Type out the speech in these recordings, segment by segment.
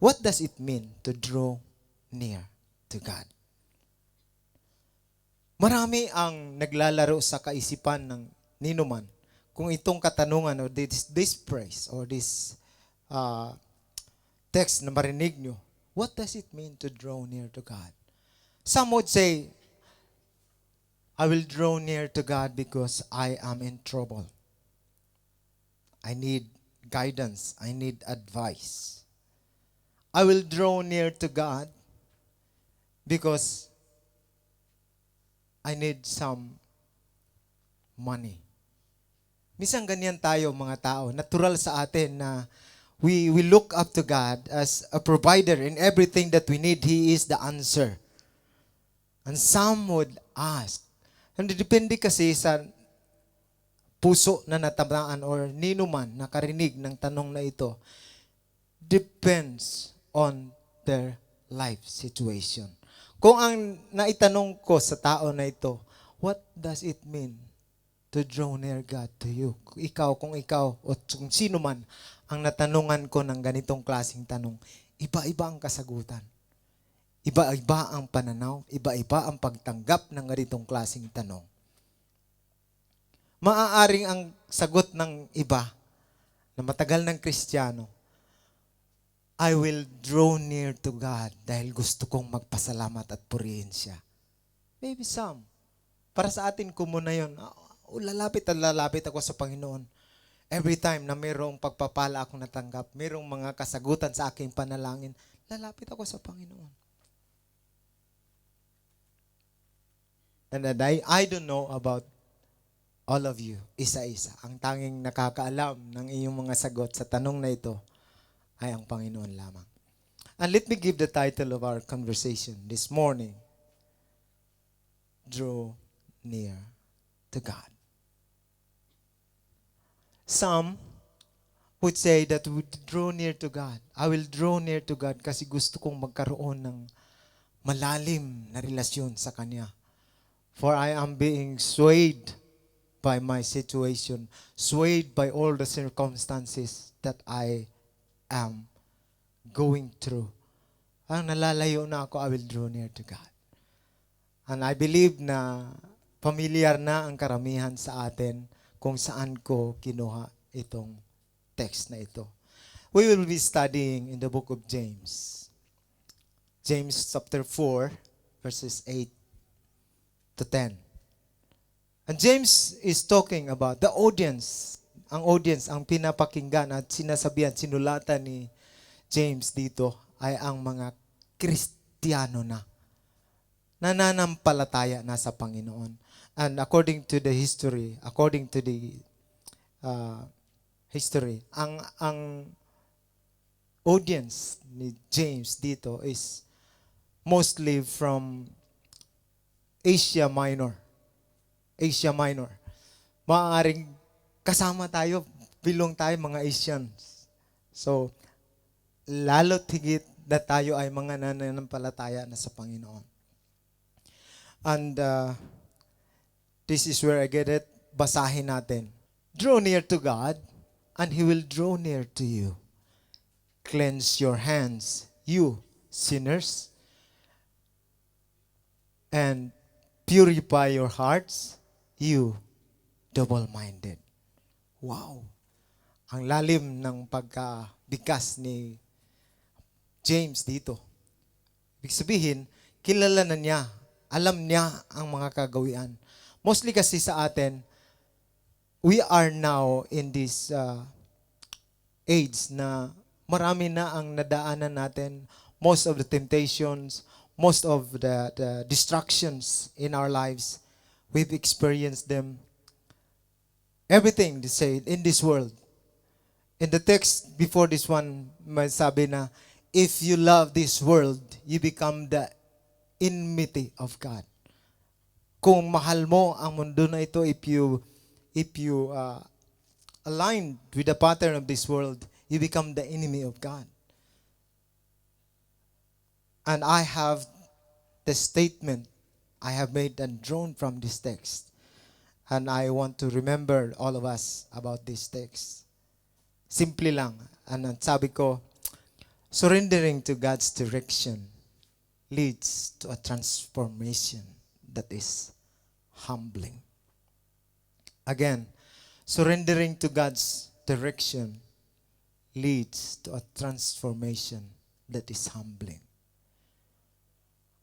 What does it mean to draw near to God? Marami ang naglalaro sa kaisipan ng ninuman kung itong katanungan o this phrase or this uh, text na marinig nyo. What does it mean to draw near to God? Some would say, I will draw near to God because I am in trouble. I need guidance. I need advice. I will draw near to God because I need some money. Minsan ganyan tayo mga tao. Natural sa atin na we look up to God as a provider in everything that we need. He is the answer. And some would ask, and depende kasi sa puso na natamaan or ninuman nakarinig ng tanong na ito, depends on their life situation. Kung ang naitanong ko sa tao na ito, what does it mean to draw near God to you? Kung ikaw o kung sino man ang natanungan ko ng ganitong klaseng tanong, iba-iba ang kasagutan. Iba-iba ang pananaw, iba-iba ang pagtanggap ng ganitong klaseng tanong. Maaaring ang sagot ng iba na matagal ng Kristiyano, I will draw near to God dahil gusto kong magpasalamat at purihin siya. Maybe some. Para sa atin ko muna yun, lalapit at lalapit ako sa Panginoon. Every time na mayroong pagpapala akong natanggap, mayroong mga kasagutan sa aking panalangin, lalapit ako sa Panginoon. And I don't know about all of you, isa-isa. Ang tanging nakakaalam ng iyong mga sagot sa tanong na ito ay ang Panginoon lamang. And let me give the title of our conversation this morning. Draw near to God. Some would say that we draw near to God. I will draw near to God kasi gusto kong magkaroon ng malalim na relasyon sa Kanya. For I am being swayed by my situation, swayed by all the circumstances that I am going through. Ang nalalayo na ako, I will draw near to God. And I believe na familiar na ang karamihan sa atin kung saan ko kinuha itong text na ito. We will be studying in the book of James. James chapter 4, verses 8 to 10. And James is talking about the audience. Ang audience, ang pinapakinggan at sinasabihan, sinulatan ni James dito ay ang mga Kristiyano na. Nananampalataya na sa Panginoon. And according to the history, history, ang audience ni James dito is mostly from Asia Minor. Maaaring kasama tayo, bilong tayo mga Asians. So, lalo't higit na tayo ay mga nananampalataya na sa Panginoon. And this is where I get it. Basahin natin. Draw near to God, and He will draw near to you. Cleanse your hands, you sinners, and purify your hearts, you double-minded. Wow! Ang lalim ng pagkabigkas ni James dito. Ibig sabihin, kilala na niya, alam niya ang mga kagawian. Mostly kasi sa atin, we are now in this age na marami na ang nadaanan natin. Most of the temptations, most of the distractions in our lives, we've experienced them. Everything they say in this world. In the text before this one, may sabi na, if you love this world, you become the enmity of God. Kung mahal mo ang mundo na ito, if you aligned with the pattern of this world, you become the enemy of God. And I have the statement I have made and drawn from this text. And I want to remember all of us about this text. Simple lang. And sabi ko, Surrendering to God's direction leads to a transformation that is humbling. Again, surrendering to God's direction leads to a transformation that is humbling.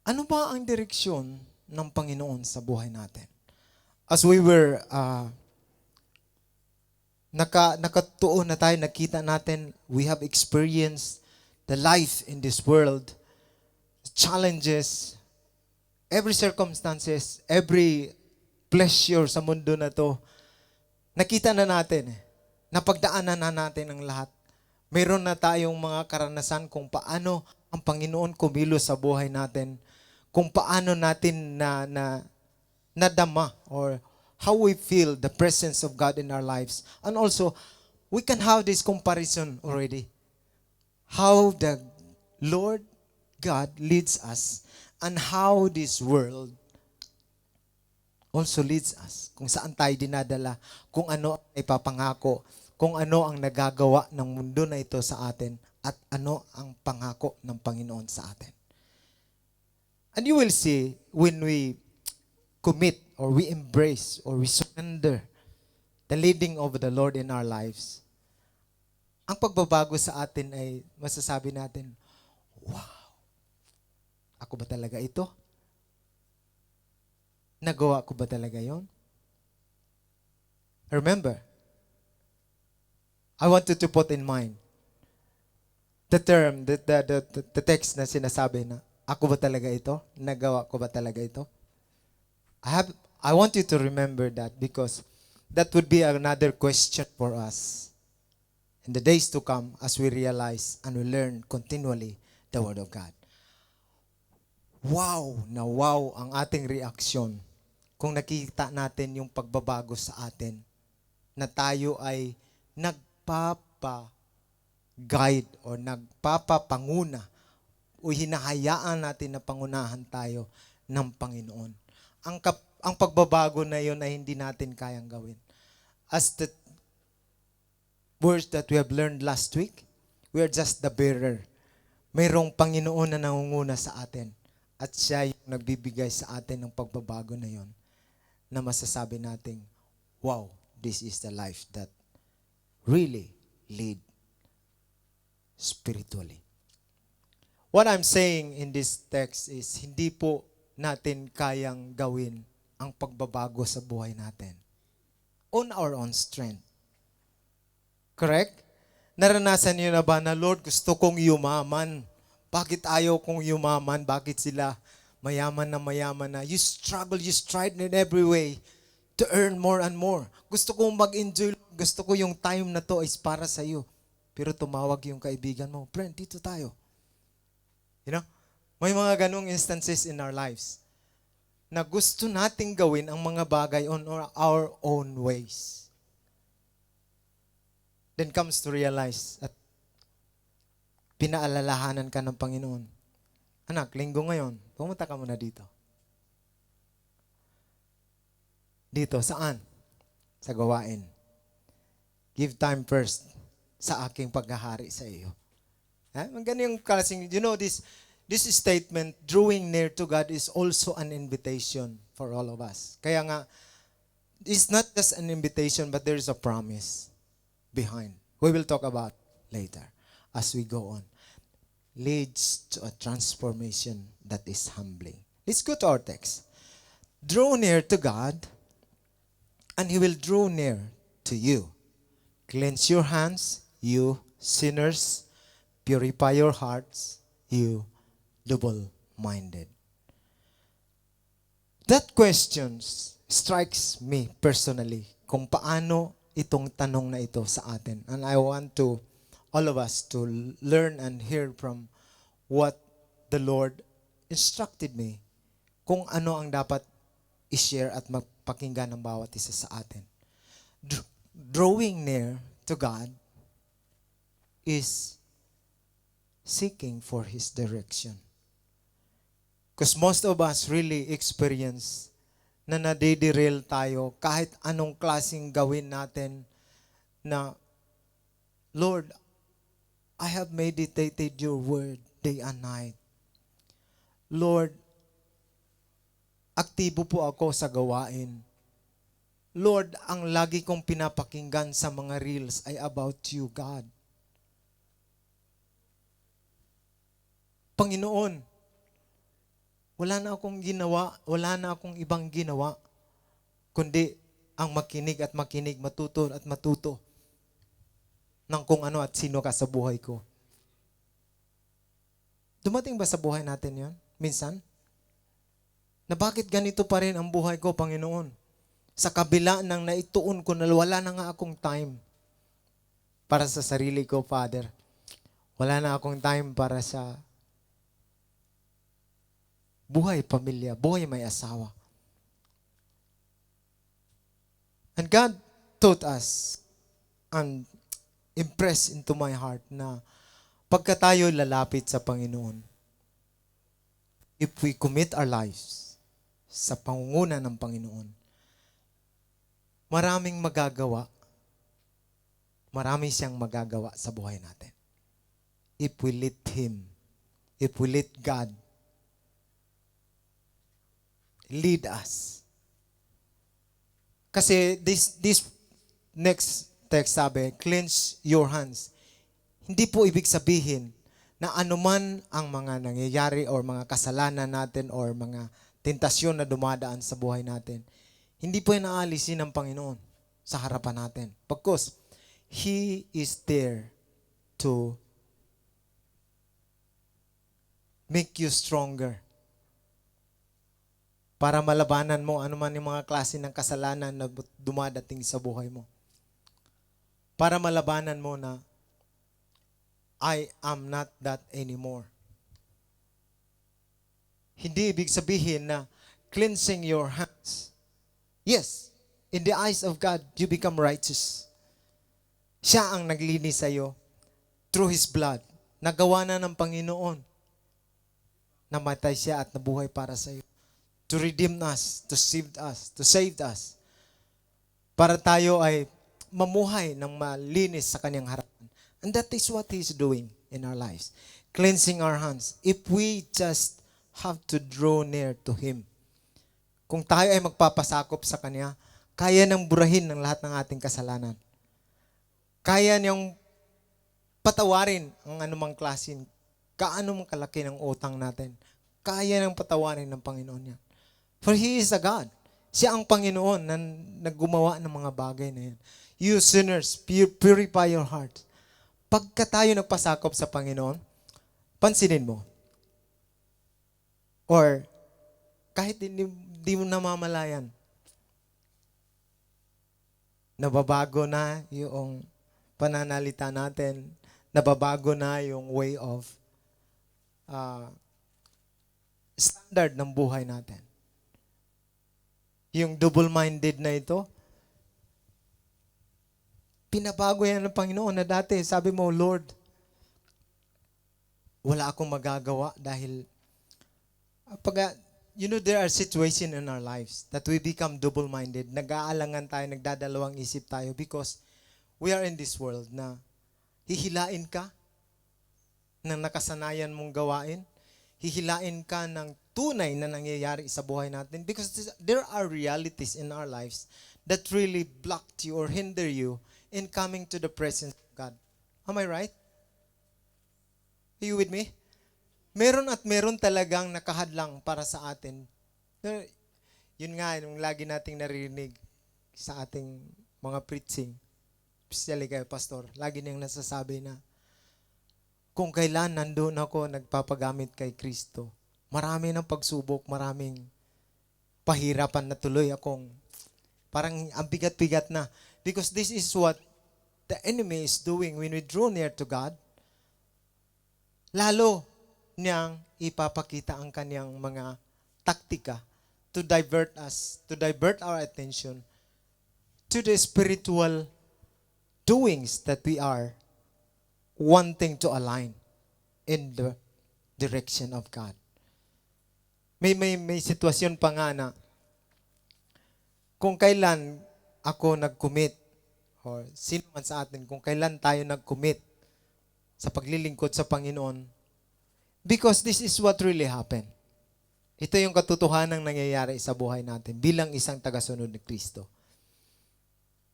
Ano ba ang direksyon ng Panginoon sa buhay natin? As we were nakatuon na tayo, nakita natin, we have experienced the life in this world, challenges, every circumstances, every pleasure sa mundo na to. Nakita na natin, napagdaanan na natin ang lahat. Mayroon na tayong mga karanasan kung paano ang Panginoon kumilos sa buhay natin, kung paano natin nadama or how we feel the presence of God in our lives. And also, we can have this comparison already. How the Lord God leads us and how this world also leads us. Kung saan tayo dinadala, kung ano ay papangako, kung ano ang nagagawa ng mundo na ito sa atin, at ano ang pangako ng Panginoon sa atin. And you will see when we commit or we embrace or we surrender the leading of the Lord in our lives, ang pagbabago sa atin ay masasabi natin, wow, ako ba talaga ito? Nagawa ko ba talaga yon? Remember, I want you to put in mind the term, the text na sinasabi na, ako ba talaga ito? Nagawa ko ba talaga ito? I want you to remember that because that would be another question for us in the days to come as we realize and we learn continually the Word of God. Wow na wow ang ating reaksyon kung nakita natin yung pagbabago sa atin na tayo ay nagpapa-guide o nagpapapanguna o hinahayaan natin na pangunahan tayo ng Panginoon. Ang pagbabago na yon ay hindi natin kayang gawin. As the words that we have learned last week, we are just the bearer. Mayroong Panginoon na nangunguna sa atin at siya yung nagbibigay sa atin ng pagbabago na yon na masasabi nating, wow, this is the life that really lead spiritually. What I'm saying in this text is, hindi po natin kayang gawin ang pagbabago sa buhay natin on our own strength. Correct? Naranasan niyo na ba na, Lord, gusto kong yumaman. Bakit ayaw kong yumaman? Bakit sila mayaman na? You struggle, you strive in every way to earn more and more. Gusto kong mag-enjoy. Gusto ko yung time na to is para sa iyo. Pero tumawag yung kaibigan mo, friend, dito tayo. You know? May mga ganong instances in our lives na gusto nating gawin ang mga bagay on our own ways. Then comes to realize at pinaalalahanan ka ng Panginoon. Anak, linggo ngayon, pumunta ka muna dito. Dito, saan? Sa gawain. Give time first sa aking paghahari sa iyo. Ganyan yung klaseng, you know, this statement, drawing near to God, is also an invitation for all of us. Kaya nga, it's not just an invitation, but there is a promise behind. We will talk about later as we go on. Leads to a transformation that is humbling. Let's go to our text. Draw near to God, and He will draw near to you. Cleanse your hands, you sinners. Purify your hearts, you double-minded. That question strikes me personally kung paano itong tanong na ito sa atin. And I want to, all of us, to learn and hear from what the Lord instructed me kung ano ang dapat i-share at magpakinggan ng bawat isa sa atin. Drawing near to God is seeking for His direction. Because most of us really experience na nadiderail tayo kahit anong klaseng gawin natin na, Lord, I have meditated your word day and night. Lord, aktibo po ako sa gawain. Lord, ang lagi kong pinapakinggan sa mga reels ay about you, God. Panginoon, wala na akong ibang ginawa, kundi ang makinig at makinig, matuto at matuto ng kung ano at sino ka sa buhay ko. Dumating ba sa buhay natin yan? Minsan? Na bakit ganito pa rin ang buhay ko, Panginoon? Sa kabila ng naituon ko na wala na nga akong time para sa sarili ko, Father. Wala na akong time para sa buhay pamilya, buhay may asawa. And God taught us and impressed into my heart na pagka tayo lalapit sa Panginoon, if we commit our lives sa pangunguna ng Panginoon, maraming magagawa. Marami siyang magagawa sa buhay natin. If we let Him, if we let God lead us. Kasi this next text sabi, cleanse your hands. Hindi po ibig sabihin na anuman ang mga nangyayari or mga kasalanan natin or mga tentasyon na dumadaan sa buhay natin, hindi po yan aalisin ng Panginoon sa harapan natin. Pagkos, He is there to make you stronger. Para malabanan mo anuman yung mga klase ng kasalanan na dumadating sa buhay mo. Para malabanan mo na, I am not that anymore. Hindi ibig sabihin na cleansing your hands. Yes, in the eyes of God, you become righteous. Siya ang naglinis sa iyo through His blood. Nagawa na ng Panginoon. Namatay siya at nabuhay para sa iyo. To redeem us, to save us. Para tayo ay mamuhay ng malinis sa kanyang harapan. And that is what He's doing in our lives. Cleansing our hands. If we just have to draw near to Him. Kung tayo ay magpapasakop sa Kanya, kaya nang burahin ng lahat ng ating kasalanan. Kaya niyang patawarin ang anumang klasin, kaano mang kalaki ng utang natin. Kaya nang patawarin ng Panginoon yan. For He is a God. Siya ang Panginoon na naggumawa ng mga bagay na yan. You sinners, purify your heart. Pagka tayo nagpasakop sa Panginoon, pansinin mo. Or, kahit hindi mo namamalayan, nababago na yung pananalita natin, nababago na yung way of standard ng buhay natin. Yung double-minded na ito, pinabago yan ng Panginoon na dati, sabi mo, Lord, wala akong magagawa dahil there are situations in our lives that we become double-minded. Nag-aalangan tayo, nagdadalawang isip tayo because we are in this world na hihilain ka ng nakasanayan mong gawain. Hihilain ka ng tunay na nangyayari sa buhay natin because there are realities in our lives that really blocked you or hinder you in coming to the presence of God. Am I right? Are you with me? Meron at meron talagang nakahadlang para sa atin. Yun nga, yung lagi nating naririnig sa ating mga preaching, especially kayo, Pastor, lagi niyang nasasabi na, kung kailan nandun ako nagpapagamit kay Kristo, marami ng pagsubok, maraming pahirapan na tuloy akong, parang ang bigat-bigat na. Because this is what the enemy is doing when we draw near to God. Lalo niyang ipapakita ang kanyang mga taktika to divert us, to divert our attention to the spiritual doings that we are wanting to align in the direction of God. May sitwasyon pa nga na kung kailan ako nag-commit or sino man sa atin, kung kailan tayo nag-commit sa paglilingkod sa Panginoon because this is what really happened. Ito yung katotohanan nangyayari sa buhay natin bilang isang tagasunod ni Kristo.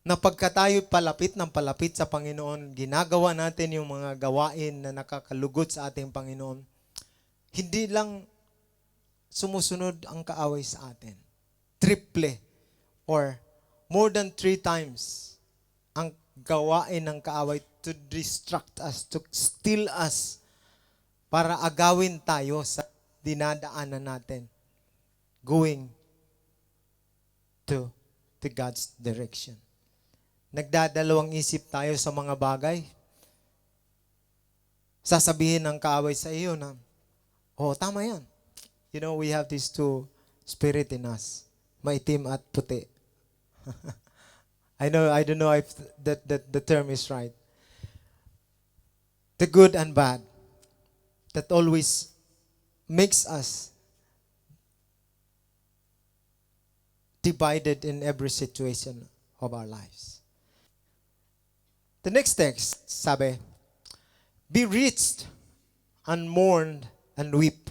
Na pagka tayo palapit ng palapit sa Panginoon, ginagawa natin yung mga gawain na nakakalugod sa ating Panginoon, hindi lang sumusunod ang kaaway sa atin. Triple or more than 3 times ang gawain ng kaaway to distract us, to steal us, para agawin tayo sa dinadaanan natin going to God's direction. Nagdadalawang isip tayo sa mga bagay. Sasabihin ng kaaway sa iyo na, oh, tama yan. You know, we have these 2 spirit in us. Maitim at puti. I don't know if that the term is right. The good and bad. That always makes us divided in every situation of our lives. The next text, sabi, be rich and mourn and weep.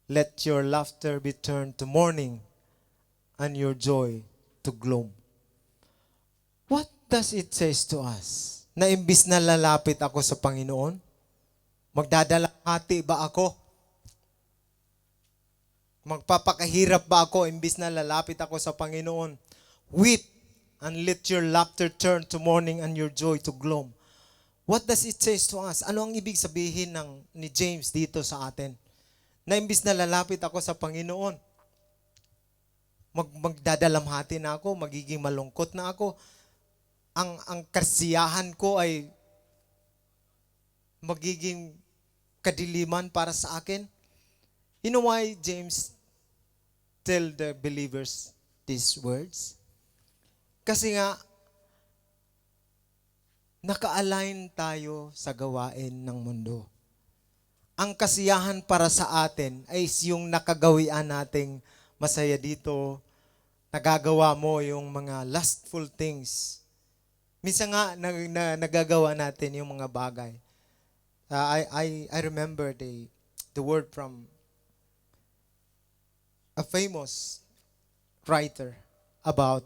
Let your laughter be turned to mourning and your joy to gloom. What does it say to us? Na imbis na lalapit ako sa Panginoon, magdadalahati ba ako? Magpapakahirap ba ako imbis na lalapit ako sa Panginoon? Weep and let your laughter turn to mourning and your joy to gloom. What does it say to us? Ano ang ibig sabihin ni James dito sa atin? Na imbis na lalapit ako sa Panginoon, magdadalamhati na ako, magiging malungkot na ako. Ang kasiyahan ko ay magiging kadiliman para sa akin. You know why James tell the believers these words? Kasi nga, naka-align tayo sa gawain ng mundo. Ang kasiyahan para sa atin ay yung nakagawian nating masaya dito, nagagawa mo yung mga lustful things. Minsan nga, nagagawa natin yung mga bagay. I remember the word from a famous writer about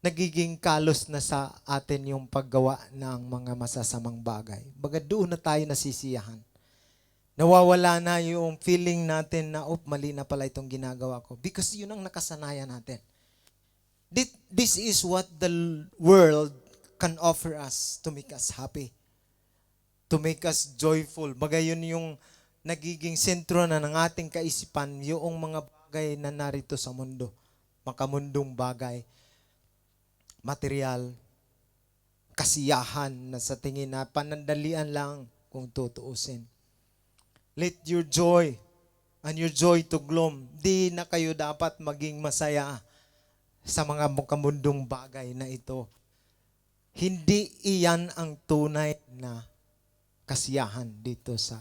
nagiging kalos na sa atin yung paggawa ng mga masasamang bagay. Baga doon na tayo nasisiyahan. Nawawala na yung feeling natin na, mali na pala itong ginagawa ko. Because yun ang nakasanayan natin. This is what the world can offer us to make us happy. To make us joyful. Baga yun yung nagiging sentro na ng ating kaisipan, yung mga bagay na narito sa mundo. Makamundong bagay. Material, kasiyahan na sa tingin na panandalian lang kung tutuusin. Let your joy and your joy to gloom. Di na kayo dapat maging masaya sa mga mukamundong bagay na ito. Hindi iyan ang tunay na kasiyahan dito sa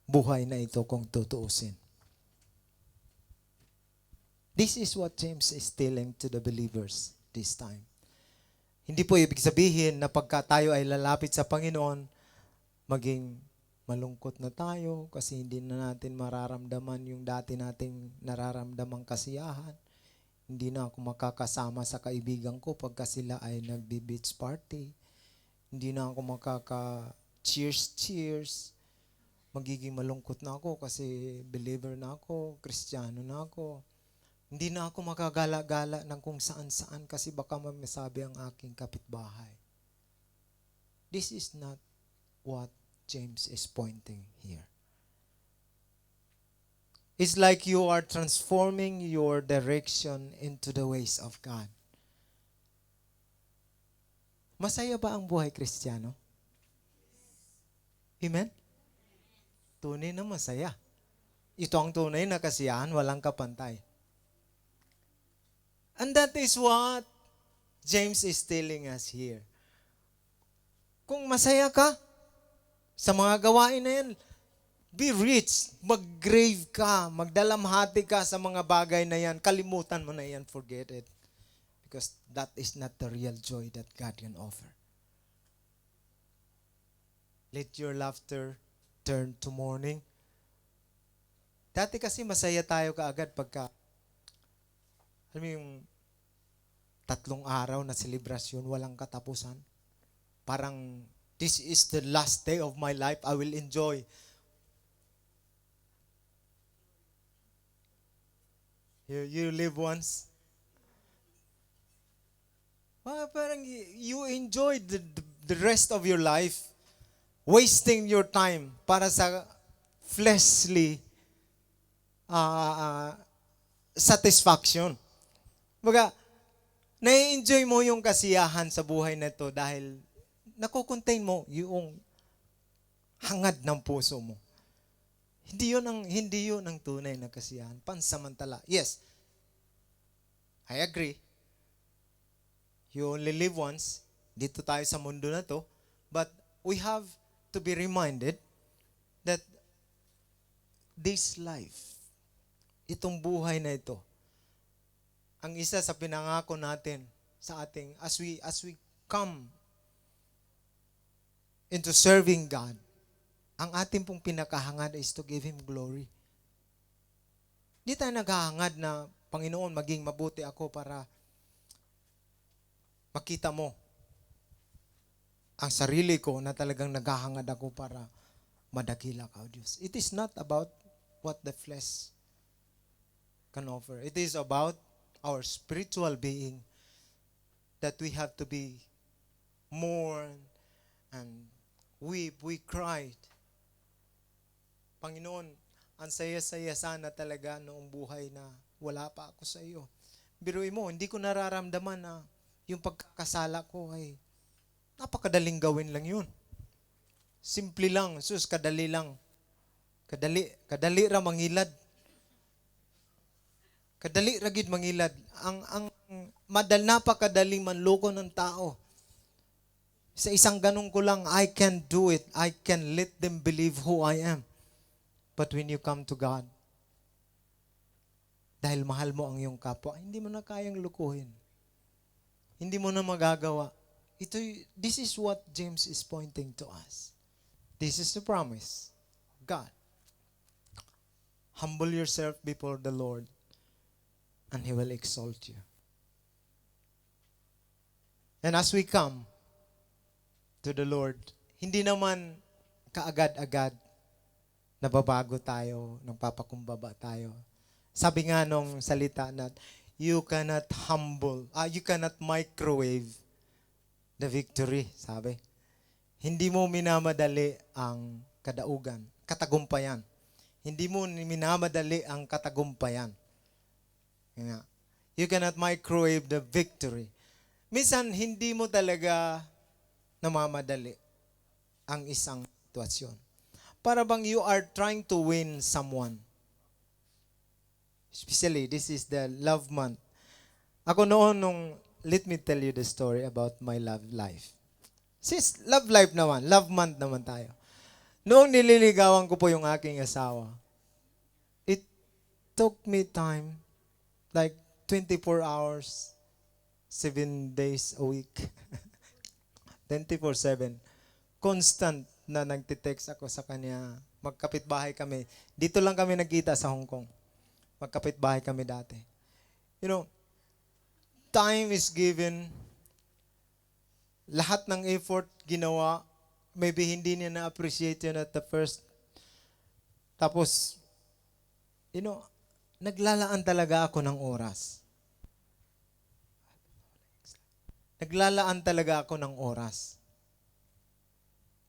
buhay na ito kung tutuusin. This is what James is telling to the believers this time. Hindi po ibig sabihin na pagka tayo ay lalapit sa Panginoon, maging malungkot na tayo kasi hindi na natin mararamdaman yung dati nating nararamdamang kasiyahan. Hindi na ako makakasama sa kaibigan ko pagka sila ay nagbi-beach party. Hindi na ako cheers. Magiging malungkot na ako kasi believer na ako, Kristiyano na ako. Hindi na ako makagala-gala ng kung saan-saan kasi baka masabi ang aking kapitbahay. This is not what James is pointing here. It's like you are transforming your direction into the ways of God. Masaya ba ang buhay Kristiyano? Amen? Tunay na masaya. Ito ang tunay na kasiyahan, walang kapantay. And that is what James is telling us here. Kung masaya ka sa mga gawain na yan, be rich, mag-grave ka, magdalamhati ka sa mga bagay na yan, kalimutan mo na yan, forget it. Because that is not the real joy that God can offer. Let your laughter turn to mourning. Dati kasi masaya tayo kaagad pagka, alam mo yung 3 araw na selebrasyon, walang katapusan. Parang, this is the last day of my life, I will enjoy. You live once. Parang you enjoy the rest of your life, wasting your time para sa fleshly uh, satisfaction. Baga, nai-enjoy mo yung kasiyahan sa buhay na to dahil nakocontain mo yung hangad ng puso mo. Hindi yun ang tunay na kasiyahan. Pansamantala. Yes, I agree. You only live once. Dito tayo sa mundo na to. But we have to be reminded that this life, itong buhay na ito, ang isa sa pinangako natin sa ating, as we come into serving God, ang ating pong pinakahangad is to give Him glory. Di tayo naghahangad na, Panginoon, maging mabuti ako para makita mo ang sarili ko na talagang naghahangad ako para madakila ka, O Diyos. It is not about what the flesh can offer. It is about our spiritual being that we have to be mourn and weep. We cried. Panginoon, ang saya-saya sana talaga noong buhay na wala pa ako sa iyo. Biruin mo, hindi ko nararamdaman na yung pagkakasala ko ay napakadaling gawin lang yun. Simple lang, sus, kadali lang. Kadali ra mangilad. Kadali ra gid mangilad. Ang napakadaling manloko ng tao. Sa isang ganun ko lang, I can do it. I can let them believe who I am. But when you come to God, dahil mahal mo ang iyong kapwa, hindi mo na kayang lukuhin. Hindi mo na magagawa. This is what James is pointing to us. This is the promise of God. Humble yourself before the Lord, and He will exalt you. And as we come to the Lord, hindi naman kaagad-agad nababago tayo, nagpapakumbaba tayo. Sabi nga nung salita na, you cannot microwave the victory, sabi. Hindi mo minamadali ang katagumpayan. Hindi mo minamadali ang katagumpayan. You cannot microwave the victory. Minsan, hindi mo talaga namamadali ang isang sitwasyon. Para bang you are trying to win someone. Especially, this is the love month. Ako noon, let me tell you the story about my love life. Sis, love life naman, love month naman tayo. Noong nililigawan ko po yung aking asawa, it took me time, like 24 hours, 7 days a week. 24/7. Constant na nagtitext ako sa kanya. Magkapitbahay kami. Dito lang kami nagkita sa Hong Kong. Magkapitbahay kami dati. You know, time is given. Lahat ng effort ginawa. Maybe hindi niya na-appreciate yun at the first. Tapos, you know, naglalaan talaga ako ng oras. Naglalaan talaga ako ng oras.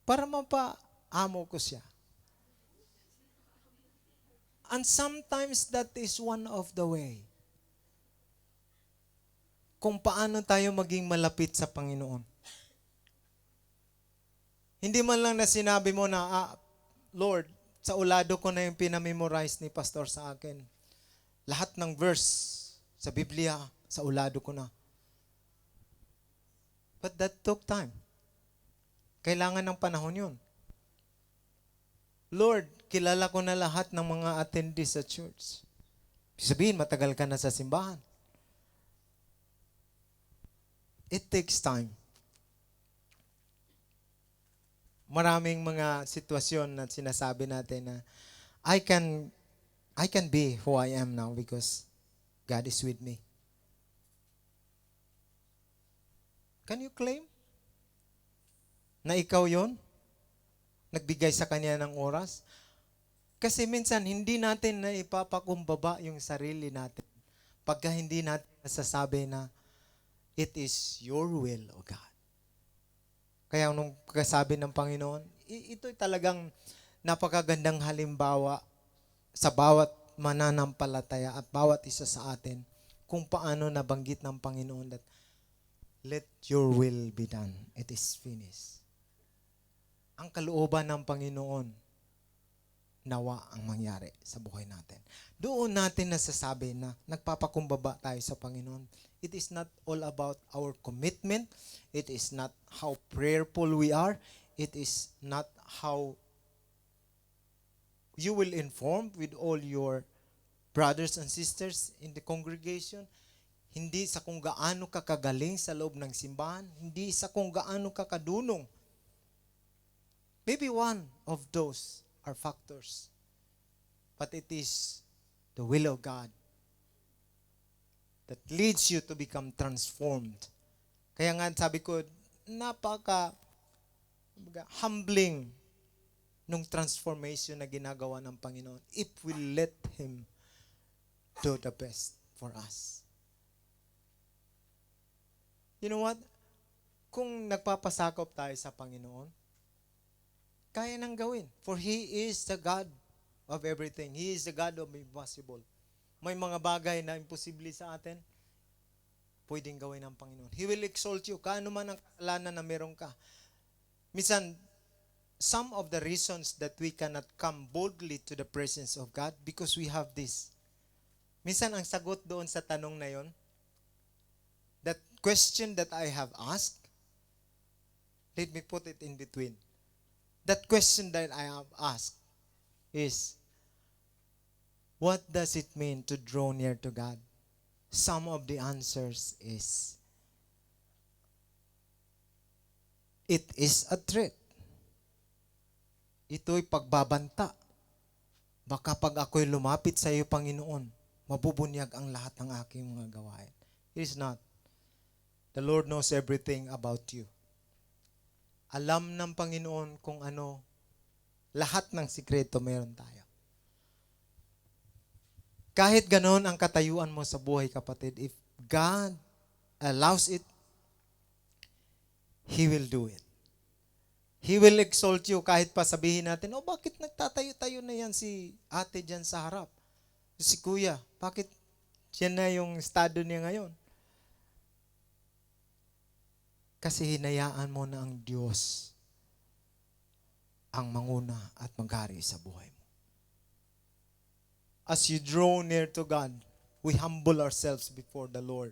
Para mapaamo ko siya. And sometimes that is one of the way. Kung paano tayo maging malapit sa Panginoon. Hindi man lang na sinabi mo na, Lord, sa ulado ko na yung pinamemorize ni Pastor sa akin. Lahat ng verse sa Biblia, sa ulado ko na. But that took time. Kailangan ng panahon yun. Lord, kilala ko na lahat ng mga attendees sa church. Sabihin, matagal ka na sa simbahan. It takes time. Maraming mga sitwasyon na sinasabi natin na I can I can be who I am now because God is with me. Can you claim na ikaw yon? Nagbigay sa Kanya ng oras? Kasi minsan, hindi natin na ipapakumbaba yung sarili natin pagka hindi natin nasasabi na, it is your will, O God. Kaya nung kasabi ng Panginoon, ito'y talagang napakagandang halimbawa sa bawat mananampalataya at bawat isa sa atin kung paano nabanggit ng Panginoon that, let your will be done. It is finished. Ang kalooban ng Panginoon, nawa ang mangyari sa buhay natin. Doon natin nasasabi na nagpapakumbaba tayo sa Panginoon. It is not all about our commitment. It is not how prayerful we are. It is not how you will inform with all your brothers and sisters in the congregation. Hindi sa kung gaano ka kagaling sa loob ng simbahan. Hindi sa kung gaano ka kadunong. Maybe one of those are factors. But it is the will of God that leads you to become transformed. Kaya nga sabi ko, humbling nung transformation na ginagawa ng Panginoon if we let Him do the best for us. You know what? Kung nagpapasakop tayo sa Panginoon, kaya nang gawin. For He is the God of everything. He is the God of impossible. May mga bagay na imposible sa atin, pwedeng gawin ng Panginoon. He will exalt you. Kaano man ang kasalanan na meron ka. Minsan, some of the reasons that we cannot come boldly to the presence of God because we have this. Minsan, ang sagot doon sa tanong na yon, that question that I have asked, let me put it in between. That question that I have asked is, what does it mean to draw near to God? Some of the answers is, it is a threat. Ito'y pagbabanta. Baka pag ako'y lumapit sa iyo, Panginoon, mabubunyag ang lahat ng aking mga gawain. It is not. The Lord knows everything about you. Alam ng Panginoon kung ano, lahat ng sikreto meron tayo. Kahit ganon ang katayuan mo sa buhay, kapatid, if God allows it, He will do it. He will exalt you kahit pa sabihin natin, bakit nagtatayo-tayo na yan si ate dyan sa harap? Si kuya, bakit yan na yung estado niya ngayon? Kasi hinayaan mo na ang Diyos ang manguna at maghari sa buhay mo. As you draw near to God, we humble ourselves before the Lord.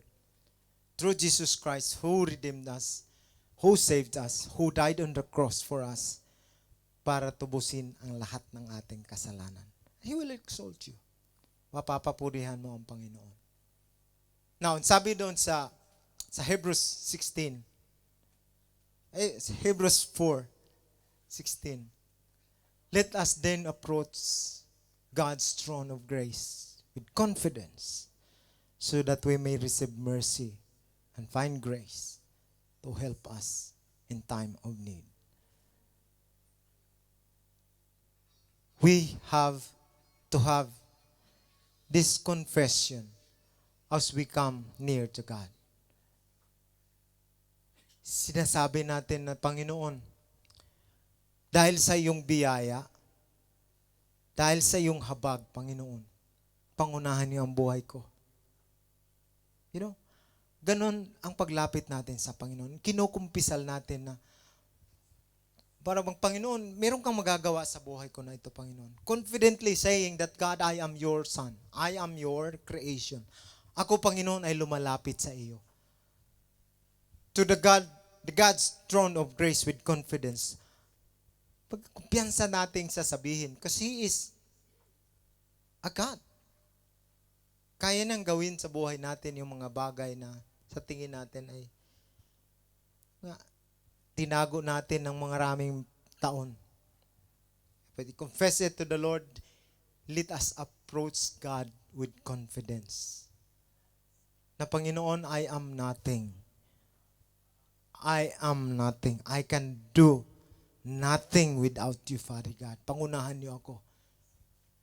Through Jesus Christ, who redeemed us, who saved us, who died on the cross for us, para tubusin ang lahat ng ating kasalanan. He will exalt you. Mapapapurihan mo ang Panginoon. Now, sabi doon sa Hebrews 16, Hebrews 4:16. Let us then approach God's throne of grace with confidence so that we may receive mercy and find grace to help us in time of need. We have to have this confession as we come near to God. Sinasabi natin na, Panginoon, dahil sa iyong biyaya, dahil sa iyong habag, Panginoon, pangunahan niyo ang buhay ko. You know, ganun ang paglapit natin sa Panginoon. Kinukumpisal natin na, para bang, Panginoon, meron kang magagawa sa buhay ko na ito, Panginoon. Confidently saying that, God, I am your son. I am your creation. Ako, Panginoon, ay lumalapit sa iyo. To the God's throne of grace with confidence. Pagkumpiyansa nating sasabihin, kasi He is a God. Kaya nang gawin sa buhay natin yung mga bagay na sa tingin natin ay tinago natin ng mga maraming taon. But confess it to the Lord, let us approach God with confidence. Na Panginoon, I am nothing. I am nothing. I can do nothing without you, Father God. Pangunahan niyo ako.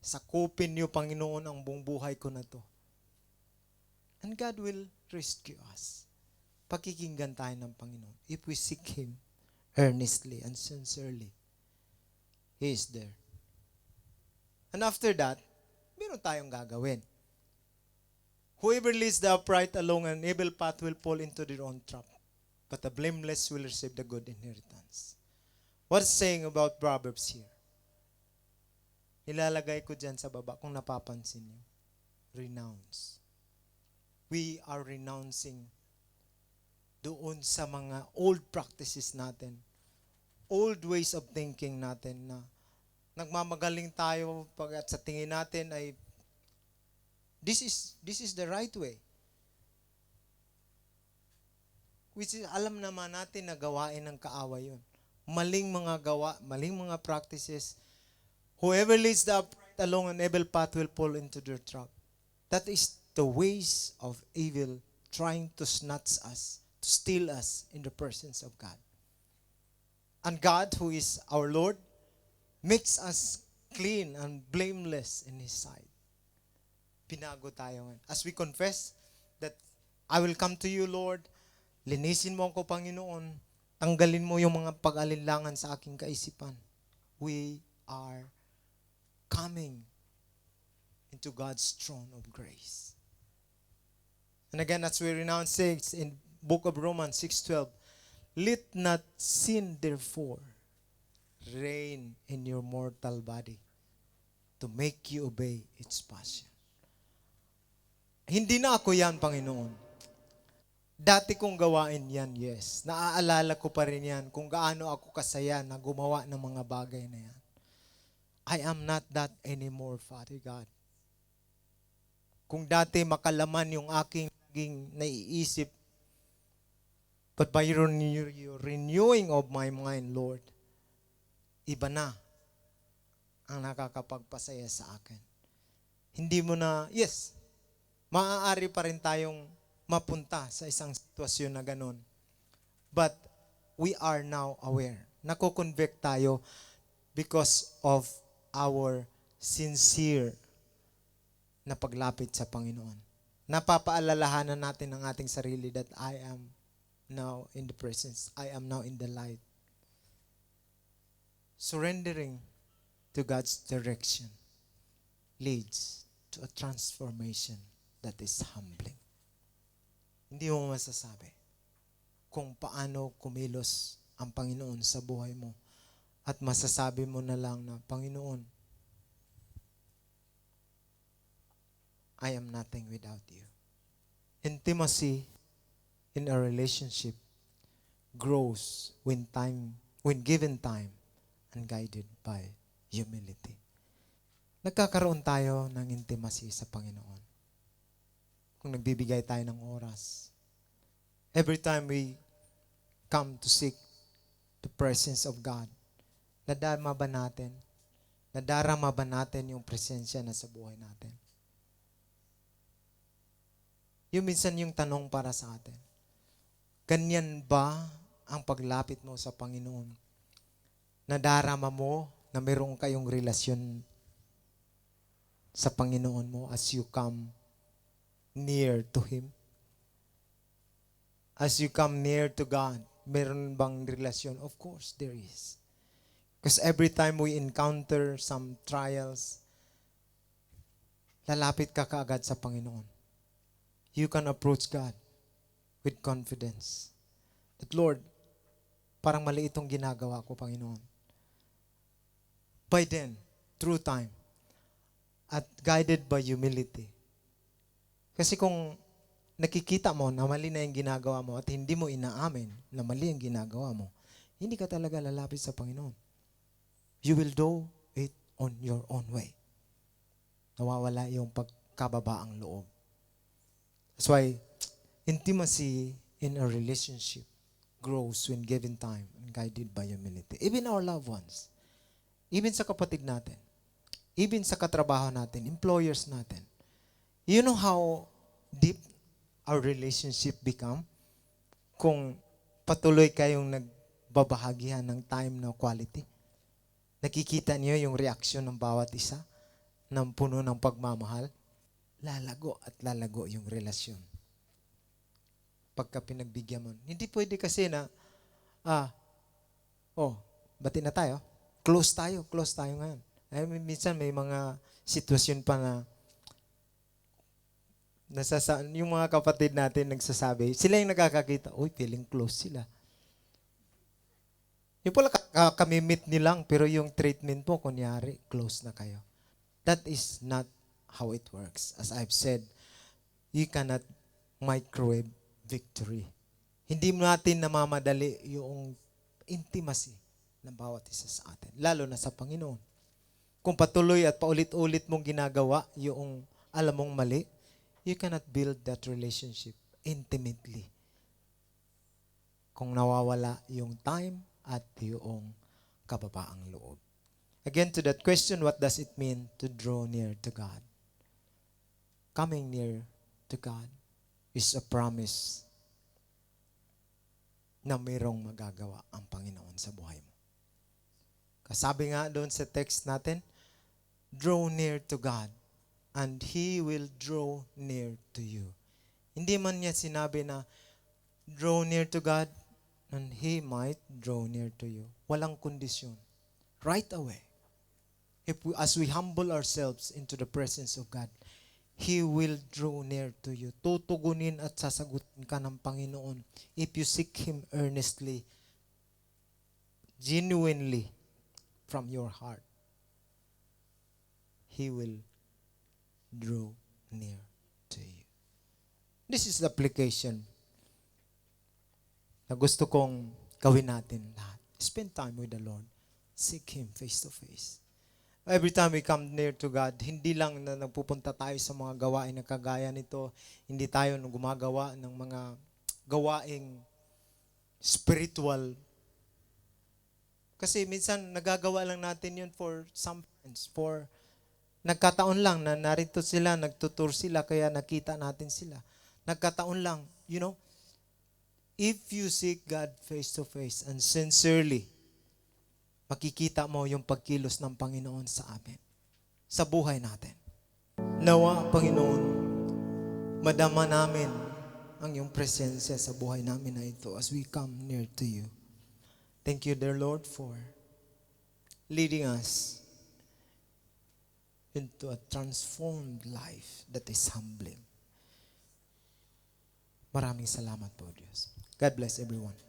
Sakupin niyo, Panginoon, ang buong buhay ko na to. And God will rescue us. Pakikinggan tayo ng Panginoon. If we seek Him earnestly and sincerely, He is there. And after that, meron tayong gagawin. Whoever leads the upright along an evil path will fall into their own trap, but the blameless will receive the good inheritance. What's saying about Proverbs here? Ilalagay ko dyan sa baba kung napapansin niyo. Renounce. We are renouncing doon sa mga old practices natin, old ways of thinking natin na nagmamagaling tayo pag at sa tingin natin ay this is the right way. Which is, alam naman natin na gawain ng kaaway yun. Maling mga gawa, maling mga practices. Whoever leads the upright along an evil path will fall into their trap. That is the ways of evil trying to snatch us, to steal us in the presence of God. And God, who is our Lord, makes us clean and blameless in His sight. Pinago tayo ngayon. As we confess that I will come to you, Lord, linisin mo ako, Panginoon, tanggalin mo yung mga pag-alinlangan sa aking kaisipan. We are coming into God's throne of grace. And again, as we renounce it in book of Romans 6:12, let not sin therefore reign in your mortal body to make you obey its passion. Hindi na ako yan, Panginoon. Dati kong gawain yan, yes. Naaalala ko pa rin yan kung gaano ako kasaya na gumawa ng mga bagay na yan. I am not that anymore, Father God. Kung dati makalaman yung aking naiisip, but by your renewing of my mind, Lord, iba na ang nakakapagpasaya sa akin. Hindi mo na, yes, maaari pa rin tayong mapunta sa isang sitwasyon na ganun. But we are now aware. Nako-convict tayo because of our sincere na paglapit sa Panginoon. Napapaalalahanan natin ang ating sarili that I am now in the presence. I am now in the light. Surrendering to God's direction leads to a transformation that is humbling. Hindi mo masasabi kung paano kumilos ang Panginoon sa buhay mo. At masasabi mo na lang na, Panginoon, I am nothing without you. Intimacy in a relationship grows when given time and guided by humility. Nagkakaroon tayo ng intimacy sa Panginoon kung nagbibigay tayo ng oras. Every time we come to seek the presence of God, nadarama ba natin yung presensya na sa buhay natin? Yung minsan yung tanong para sa atin, ganyan ba ang paglapit mo sa Panginoon? Nadarama mo na mayroon kayong relasyon sa Panginoon mo as you come near to Him? As you come near to God, meron bang relasyon? Of course, there is. Because every time we encounter some trials, lalapit ka kaagad sa Panginoon. You can approach God with confidence. That Lord, parang mali itong ginagawa ko, Panginoon. By then, through time, at guided by humility. Kasi kung nakikita mo na mali na yung ginagawa mo at hindi mo inaamin na mali ang ginagawa mo, hindi ka talaga lalapit sa Panginoon. You will do it on your own way. Nawawala yung pagkababaang loob. That's why intimacy in a relationship grows when given time and guided by humility. Even our loved ones, even sa kapatid natin, even sa katrabaho natin, employers natin. You know how deep our relationship become kung patuloy kayong nagbabahagihan ng time na quality? Nakikita niyo yung reaksyon ng bawat isa ng puno ng pagmamahal? Lalago at lalago yung relasyon. Pagka pinagbigyan mo. Hindi pwede kasi na, bati na tayo. Close tayo ngayon. Ay, minsan may mga sitwasyon pa na yung mga kapatid natin nagsasabi, sila yung nakakakita, uy, feeling close sila. Yung pala kami-meet nilang, pero yung treatment po, kunyari, close na kayo. That is not how it works. As I've said, you cannot microwave victory. Hindi natin namamadali yung intimacy ng bawat isa sa atin, lalo na sa Panginoon. Kung patuloy at paulit-ulit mong ginagawa yung alam mong mali, you cannot build that relationship intimately. Kung nawawala yung time at yung kababaang loob. Again, to that question, what does it mean to draw near to God? Coming near to God is a promise na mayroong magagawa ang Panginoon sa buhay mo. Kasabi nga doon sa text natin, draw near to God and He will draw near to you. Hindi man niya sinabi na draw near to God and He might draw near to you. Walang kondisyon. Right away. As we humble ourselves into the presence of God, He will draw near to you. Tutugunin at sasagutin ka ng Panginoon if you seek Him earnestly, genuinely, from your heart. He will draw near to you. This is the application na gusto kong gawin natin lahat. Spend time with the Lord. Seek Him face to face. Every time we come near to God, hindi lang na nagpupunta tayo sa mga gawain na kagaya nito, hindi tayo gumagawa ng mga gawaing spiritual. Kasi minsan nagagawa lang natin yun for some friends, for nagkataon lang na narito sila, nagtutur sila, kaya nakita natin sila. Nagkataon lang, if you seek God face to face and sincerely, makikita mo yung pagkilos ng Panginoon sa amin, sa buhay natin. Nawa, Panginoon, madama namin ang iyong presensya sa buhay namin na ito as we come near to you. Thank you, dear Lord, for leading us into a transformed life that is humbling. Maraming salamat po, Diyos. God bless everyone.